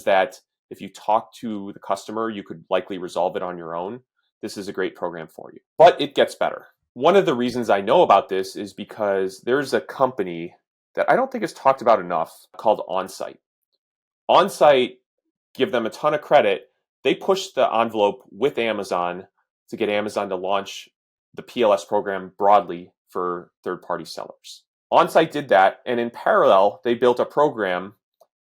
that if you talk to the customer, you could likely resolve it on your own, this is a great program for you. But it gets better. One of the reasons I know about this is because there's a company that I don't think is talked about enough called OnSite. OnSite, give them a ton of credit. They pushed the envelope with Amazon to get Amazon to launch the PLS program broadly for third-party sellers. OnSite did that, and in parallel, they built a program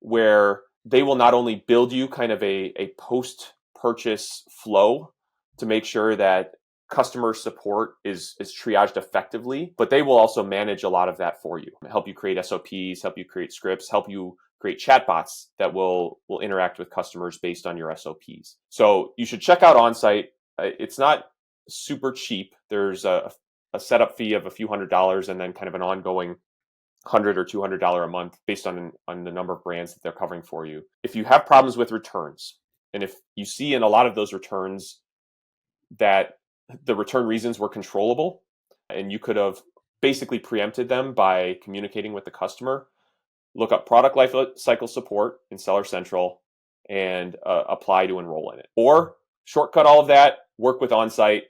where they will not only build you kind of a post-purchase flow to make sure that customer support is triaged effectively, but they will also manage a lot of that for you, help you create SOPs, help you create scripts, help you create chatbots that will interact with customers based on your SOPs. So you should check out OnSite. It's not super cheap. There's a setup fee of a few $100s and then kind of an ongoing $100 or $200 a month based on the number of brands that they're covering for you. If you have problems with returns, and if you see in a lot of those returns that the return reasons were controllable and you could have basically preempted them by communicating with the customer, look up product life cycle support in Seller Central and apply to enroll in it. Or shortcut all of that, work with OnSite.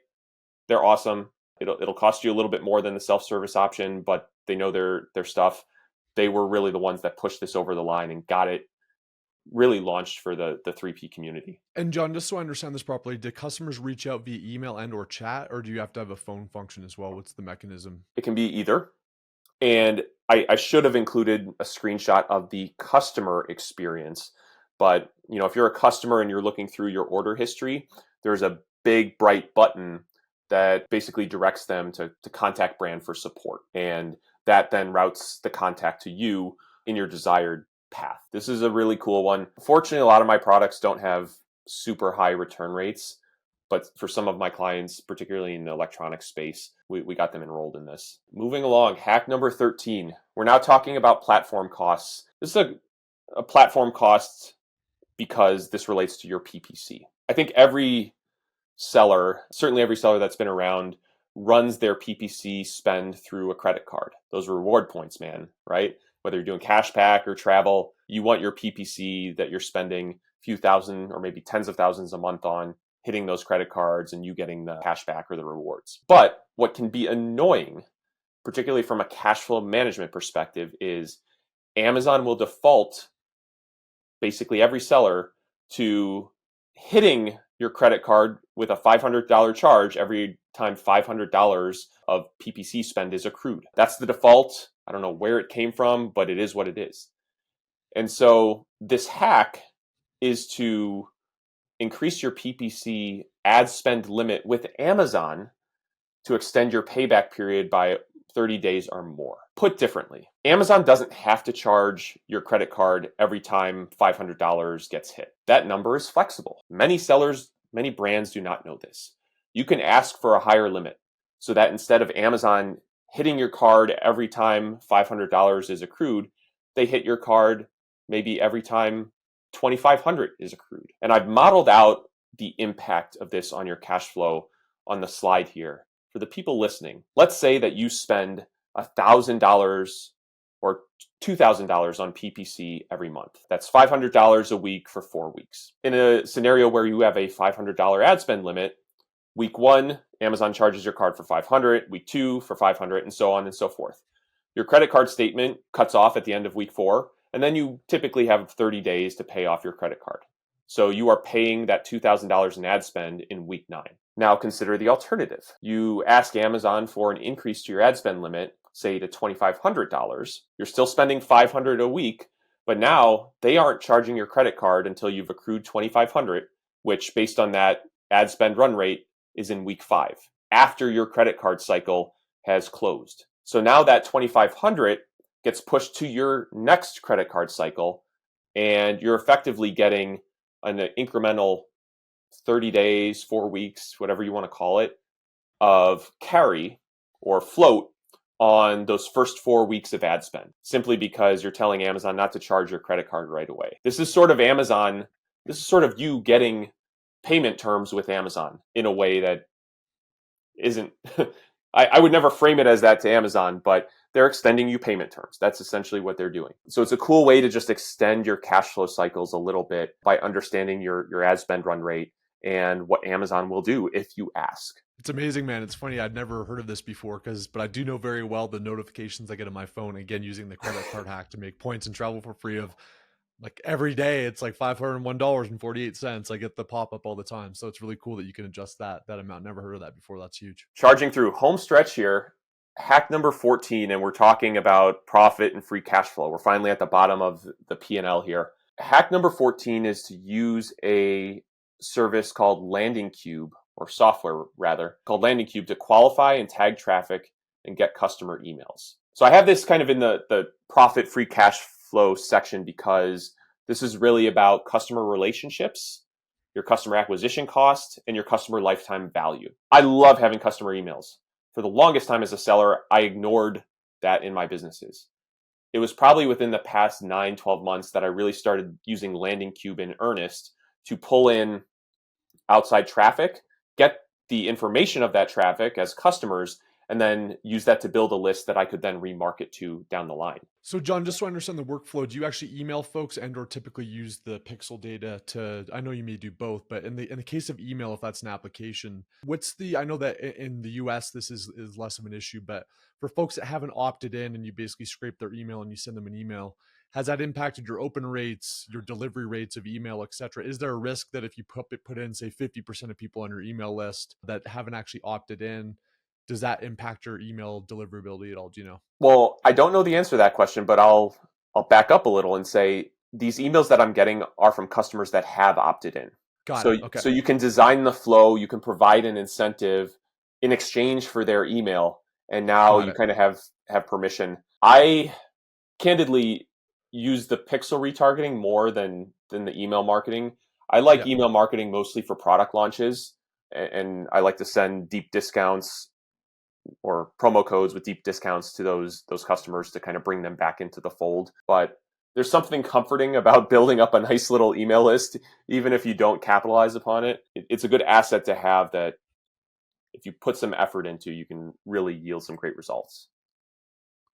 They're awesome. It'll cost you a little bit more than the self-service option, but they know their stuff. They were really the ones that pushed this over the line and got it really launched for the 3P community. And Jon, just so I understand this properly, do customers reach out via email and or chat, or do you have to have a phone function as well? What's the mechanism? It can be either. And I should have included a screenshot of the customer experience. But if you're a customer and you're looking through your order history, there's a big bright button that basically directs them to contact brand for support. And that then routes the contact to you in your desired path. This is a really cool one. Fortunately, a lot of my products don't have super high return rates, but for some of my clients, particularly in the electronics space, we got them enrolled in this. Moving along, hack number 13. We're now talking about platform costs. This is a platform cost because this relates to your PPC. I think every seller, certainly every seller that's been around, runs their PPC spend through a credit card. Those are reward points, man, right? Whether you're doing cashback or travel, you want your PPC that you're spending a few thousand or maybe tens of thousands a month on hitting those credit cards and you getting the cashback or the rewards. But what can be annoying, particularly from a cash flow management perspective, is Amazon will default basically every seller to hitting your credit card with a $500 charge every time $500 of PPC spend is accrued. That's the default. I don't know where it came from, but it is what it is. And so this hack is to increase your PPC ad spend limit with Amazon to extend your payback period by 30 days or more. Put differently, Amazon doesn't have to charge your credit card every time $500 gets hit. That number is flexible. Many sellers, many brands do not know this. You can ask for a higher limit so that instead of Amazon hitting your card every time $500 is accrued, they hit your card maybe every time $2,500 is accrued. And I've modeled out the impact of this on your cash flow on the slide here. For the people listening, let's say that you spend $1,000 or $2,000 on PPC every month. That's $500 a week for 4 weeks. In a scenario where you have a $500 ad spend limit, week 1, Amazon charges your card for $500, week 2 for $500, and so on and so forth. Your credit card statement cuts off at the end of week 4, and then you typically have 30 days to pay off your credit card. So you are paying that $2,000 in ad spend in week 9. Now consider the alternative. You ask Amazon for an increase to your ad spend limit, say to $2,500. You're still spending $500 a week, but now they aren't charging your credit card until you've accrued $2,500, which based on that ad spend run rate is in week 5, after your credit card cycle has closed. So now that $2,500 gets pushed to your next credit card cycle, and you're effectively getting an incremental 30 days, 4 weeks, whatever you want to call it, of carry or float on those first 4 weeks of ad spend, simply because you're telling Amazon not to charge your credit card right away. This is sort of Amazon, this is sort of you getting payment terms with Amazon in a way that isn't, I would never frame it as that to Amazon, but they're extending you payment terms. That's essentially what they're doing. So it's a cool way to just extend your cash flow cycles a little bit by understanding your ad spend run rate and what Amazon will do if you ask. It's amazing, man. It's funny. I'd never heard of this before but I do know very well the notifications I get on my phone, again, using the credit card hack to make points and travel for free of like every day. It's like $501.48. I get the pop-up all the time. So it's really cool that you can adjust that amount. Never heard of that before. That's huge. Charging through home stretch here. Hack number 14, and we're talking about profit and free cash flow. We're finally at the bottom of the P&L here. Hack number 14 is to use a service called Landing Cube, or software rather, called Landing Cube to qualify and tag traffic and get customer emails. So I have this kind of in the profit free cash flow section because this is really about customer relationships, your customer acquisition cost, and your customer lifetime value. I love having customer emails. For the longest time as a seller, I ignored that in my businesses. It was probably within the past 9-12 months that I really started using Landing Cube in earnest to pull in outside traffic, get the information of that traffic as customers, and then use that to build a list that I could then remarket to down the line. So John, just so I understand the workflow, do you actually email folks and or typically use the pixel data to, I know you may do both, but in the case of email, if that's an application, I know that in the US, this is less of an issue, but for folks that haven't opted in and you basically scrape their email and you send them an email, has that impacted your open rates, your delivery rates of email, et cetera? Is there a risk that if you put in, say, 50% of people on your email list that haven't actually opted in, does that impact your email deliverability at all? Do you know? Well, I don't know the answer to that question, but I'll back up a little and say these emails that I'm getting are from customers that have opted in. Got So it. Okay. so you can design the flow, you can provide an incentive in exchange for their email, and now Got you it. kind of have permission. I candidly use the pixel retargeting more than the email marketing. I like Yeah. email marketing mostly for product launches, and I like to send deep discounts or promo codes with deep discounts to those customers to kind of bring them back into the fold. But there's something comforting about building up a nice little email list, even if you don't capitalize upon it. It's a good asset to have that if you put some effort into, you can really yield some great results.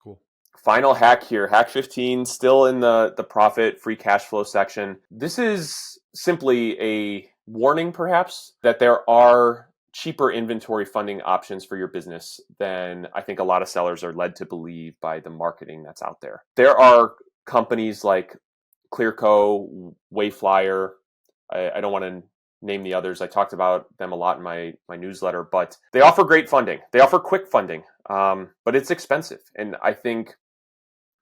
Cool. Final hack here, hack 15, still in the profit free cash flow section. This is simply a warning, perhaps, that there are cheaper inventory funding options for your business than I think a lot of sellers are led to believe by the marketing that's out there. There are companies like Clearco, Wayflyer. I don't want to name the others. I talked about them a lot in my newsletter, but they offer great funding. They offer quick funding, but it's expensive. And I think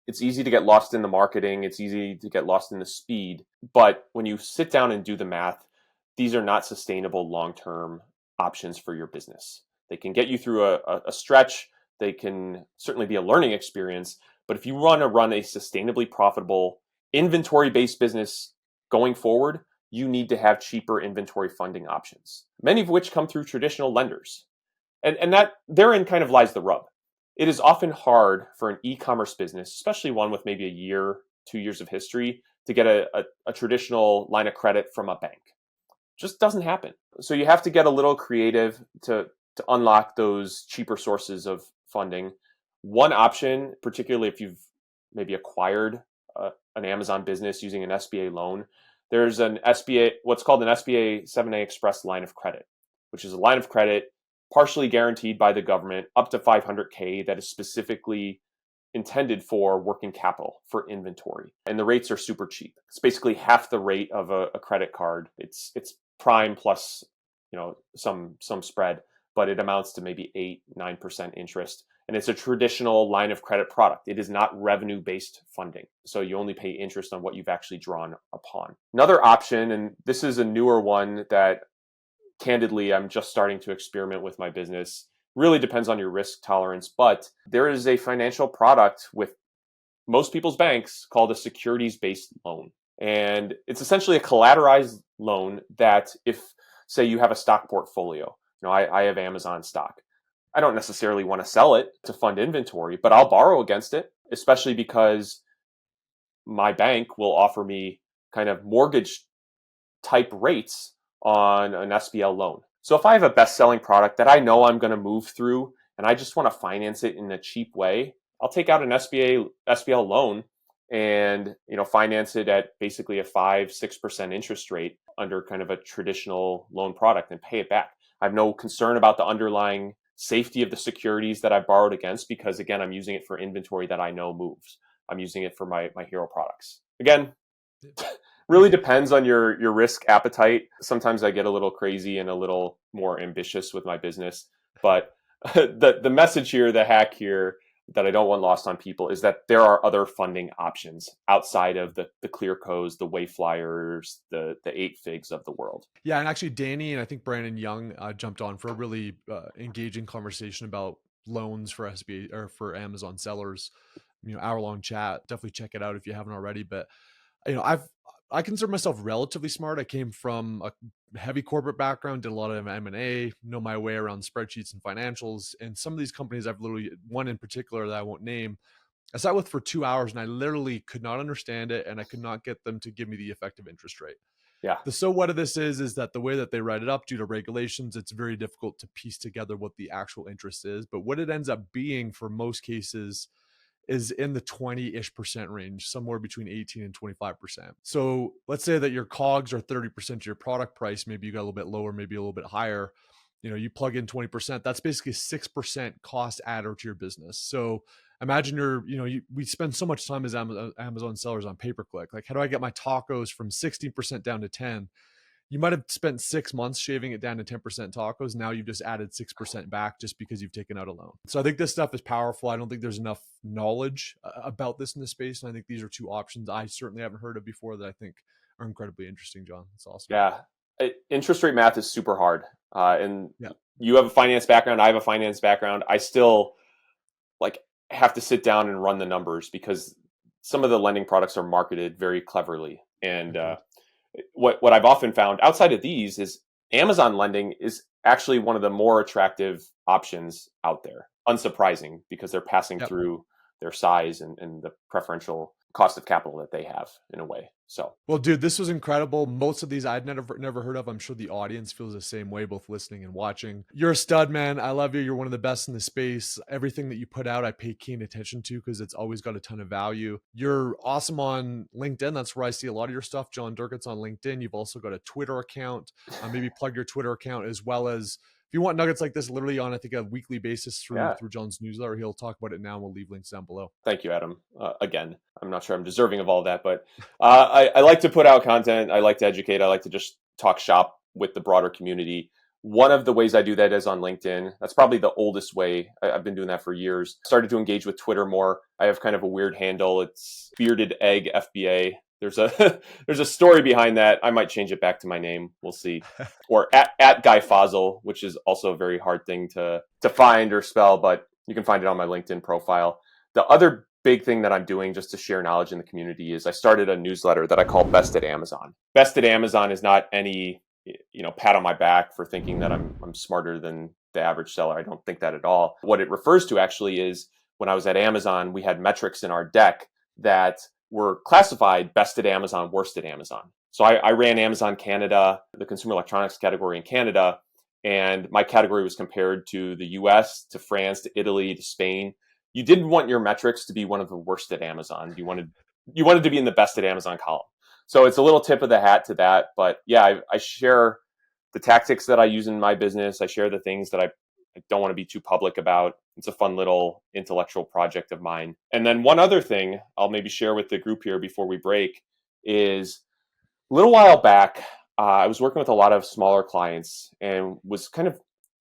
it's easy to get lost in the marketing. It's easy to get lost in the speed. But when you sit down and do the math, these are not sustainable long-term options for your business. They can get you through a stretch. They can certainly be a learning experience. But if you want to run a sustainably profitable inventory-based business going forward, you need to have cheaper inventory funding options, many of which come through traditional lenders. And that therein kind of lies the rub. It is often hard for an e-commerce business, especially one with maybe a year, 2 years of history, to get a traditional line of credit from a bank. Just doesn't happen. So you have to get a little creative to unlock those cheaper sources of funding. One option, particularly if you've maybe acquired an Amazon business using an SBA loan, there's an SBA, what's called an SBA 7A Express line of credit, which is a line of credit partially guaranteed by the government up to 500K that is specifically intended for working capital for inventory. And the rates are super cheap. It's basically half the rate of a credit card. It's prime plus, some spread, but it amounts to maybe 8-9% interest. And it's a traditional line of credit product. It is not revenue-based funding. So you only pay interest on what you've actually drawn upon. Another option, and this is a newer one that candidly I'm just starting to experiment with my business, really depends on your risk tolerance, but there is a financial product with most people's banks called a securities-based loan. And it's essentially a collateralized loan that if, say, you have a stock portfolio, I have Amazon stock. I don't necessarily want to sell it to fund inventory, but I'll borrow against it, especially because my bank will offer me kind of mortgage type rates on an SBL loan. So if I have a best-selling product that I know I'm going to move through and I just want to finance it in a cheap way, I'll take out an SBL loan and finance it at basically a 5-6% interest rate under kind of a traditional loan product and pay it back. I have no concern about the underlying safety of the securities that I borrowed against because, again, I'm using it for inventory that I know moves. I'm using it for my hero products. Again, really depends on your risk appetite. Sometimes I get a little crazy and a little more ambitious with my business. But the message here, the hack here that I don't want lost on people is that there are other funding options outside of the Clearcos, the Wayflyers, the 8figs of the world. Yeah, and actually Danny and I think Brandon Young jumped on for a really engaging conversation about loans for SBA or for Amazon sellers. Hour-long chat. Definitely check it out if you haven't already. But I consider myself relatively smart. I came from a heavy corporate background, did a lot of M&A, know my way around spreadsheets and financials. And some of these companies I've literally, one in particular that I won't name, I sat with for 2 hours and I literally could not understand it and I could not get them to give me the effective interest rate. Yeah. The so what of this is that the way that they write it up due to regulations, it's very difficult to piece together what the actual interest is. But what it ends up being for most cases is in the 20-ish% range, somewhere between 18 and 25%. So let's say that your COGS are 30% of your product price. Maybe you got a little bit lower, maybe a little bit higher. You plug in 20%, that's basically 6% cost adder to your business. So imagine we spend so much time as Amazon sellers on pay-per-click. Like, how do I get my tacos from 60% down to 10? You might have spent 6 months shaving it down to 10% tacos. Now you've just added 6% back just because you've taken out a loan. So I think this stuff is powerful. I don't think there's enough knowledge about this in the space. And I think these are two options I certainly haven't heard of before that I think are incredibly interesting, John. It's awesome. Yeah. Interest rate math is super hard. And yeah. You have a finance background. I have a finance background. I still have to sit down and run the numbers because some of the lending products are marketed very cleverly. And what I've often found outside of these is Amazon lending is actually one of the more attractive options out there. Unsurprising because they're passing through their size and the preferential cost of capital that they have in a way. So, well, dude, this was incredible. Most of these I'd never heard of. I'm sure the audience feels the same way, both listening and watching. You're a stud, man. I love you. You're one of the best in the space. Everything that you put out, I pay keen attention to because it's always got a ton of value. You're awesome on LinkedIn. That's where I see a lot of your stuff. Jon Derkits on LinkedIn. You've also got a Twitter account. Maybe plug your Twitter account as well as if you want nuggets like this literally on, I think, a weekly basis through Jon's newsletter. He'll talk about it now and we'll leave links down below. Thank you, Adam. Again, I'm not sure I'm deserving of all that, but I like to put out content. I like to educate. I like to just talk shop with the broader community. One of the ways I do that is on LinkedIn. That's probably the oldest way. I've been doing that for years. Started to engage with Twitter more. I have kind of a weird handle. It's Bearded Egg FBA. There's a story behind that. I might change it back to my name. We'll see. Or at Guy Fossil, which is also a very hard thing to find or spell, but you can find it on my LinkedIn profile. The other big thing that I'm doing just to share knowledge in the community is I started a newsletter that I call Best at Amazon. Best at Amazon is not any pat on my back for thinking that I'm smarter than the average seller. I don't think that at all. What it refers to actually is when I was at Amazon, we had metrics in our deck that were classified best at Amazon, worst at Amazon. So I ran Amazon Canada, the consumer electronics category in Canada, and my category was compared to the US, to France, to Italy, to Spain. You didn't want your metrics to be one of the worst at Amazon. You wanted to be in the best at Amazon column. So it's a little tip of the hat to that. But yeah, I share the tactics that I use in my business. I share the things that I don't want to be too public about. It's a fun little intellectual project of mine. And then one other thing I'll maybe share with the group here before we break is a little while back, I was working with a lot of smaller clients and was kind of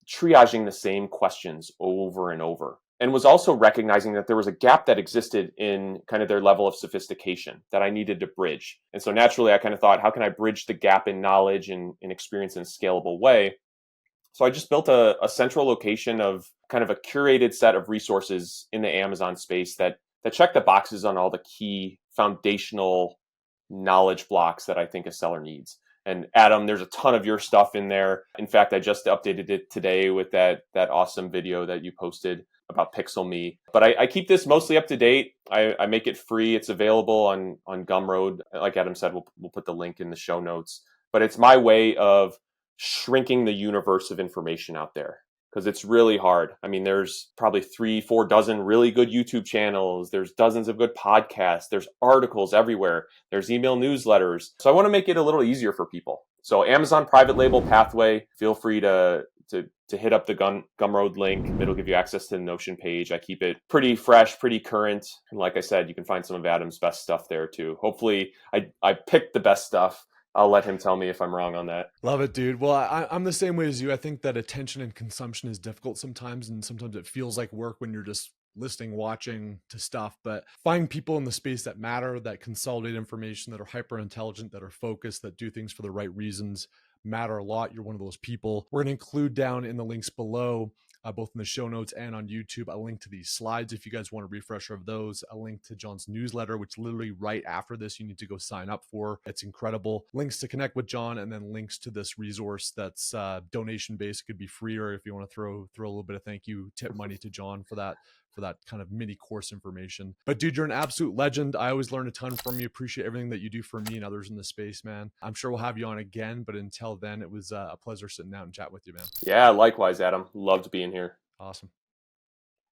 triaging the same questions over and over, and was also recognizing that there was a gap that existed in kind of their level of sophistication that I needed to bridge. And so naturally, I kind of thought, how can I bridge the gap in knowledge and experience in a scalable way? So I just built a central location of kind of a curated set of resources in the Amazon space that check the boxes on all the key foundational knowledge blocks that I think a seller needs. And Adam, there's a ton of your stuff in there. In fact, I just updated it today with that awesome video that you posted about Pixel Me. But I keep this mostly up to date. I make it free. It's available on Gumroad. Like Adam said, we'll put the link in the show notes. But it's my way of shrinking the universe of information out there, because it's really hard. I mean, there's probably 3-4 dozen really good YouTube channels. There's dozens of good podcasts. There's articles everywhere. There's email newsletters. So I want to make it a little easier for people. So Amazon private label pathway, feel free to hit up the Gumroad link. It'll give you access to the Notion page. I keep it pretty fresh, pretty current. And like I said, you can find some of Adam's best stuff there too. Hopefully I picked the best stuff. I'll let him tell me if I'm wrong on that. Love it, dude. Well, I'm the same way as you. I think that attention and consumption is difficult sometimes, and sometimes it feels like work when you're just listening, watching to stuff. But find people in the space that matter, that consolidate information, that are hyper intelligent, that are focused, that do things for the right reasons matter a lot. You're one of those people. We're going to include down in the links below, both in the show notes and on YouTube, a link to these slides if you guys want a refresher of those, a link to Jon's newsletter, which literally right after this you need to go sign up for. It's incredible. Links to connect with Jon, and then links to this resource that's donation based. It could be free, or if you want to throw a little bit of thank you tip money to Jon for that for that kind of mini course information. But dude, you're an absolute legend. I always learn a ton from you. Appreciate everything that you do for me and others in the space, man. I'm sure we'll have you on again, but until then, it was a pleasure sitting down and chatting with you, man. Yeah, likewise, Adam. Loved being here. Awesome.